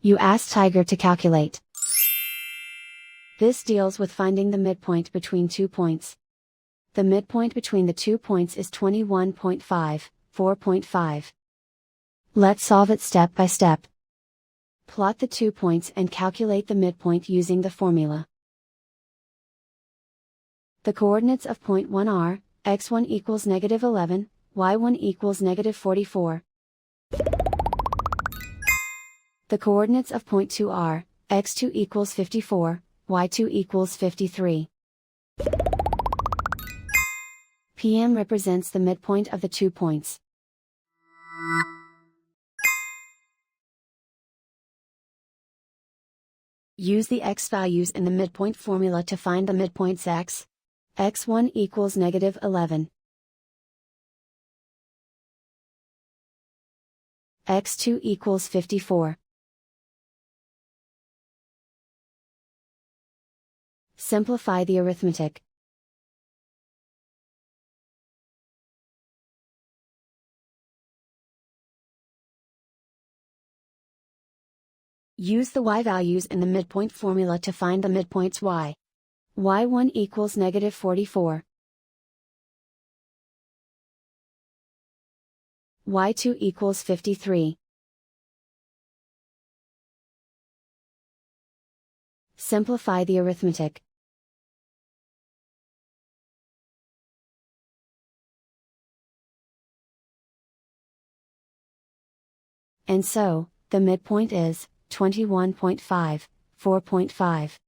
You ask Tiger to calculate. This deals with finding the midpoint between 2 points. The midpoint between the 2 points is 21.5, 4.5. Let's solve it step by step. Plot the 2 points and calculate the midpoint using the formula. The coordinates of point 1 are, x1 equals -11, y1 equals -44. The coordinates of point 2 are, x2 equals 54, y2 equals 53. PM represents the midpoint of the 2 points. Use the x values in the midpoint formula to find the midpoints x. x1 equals -11. x2 equals 54. Simplify the arithmetic. Use the y values in the midpoint formula to find the midpoints y. y1 equals -44. y2 equals 53. Simplify the arithmetic. And so, the midpoint is 21.5, 4.5.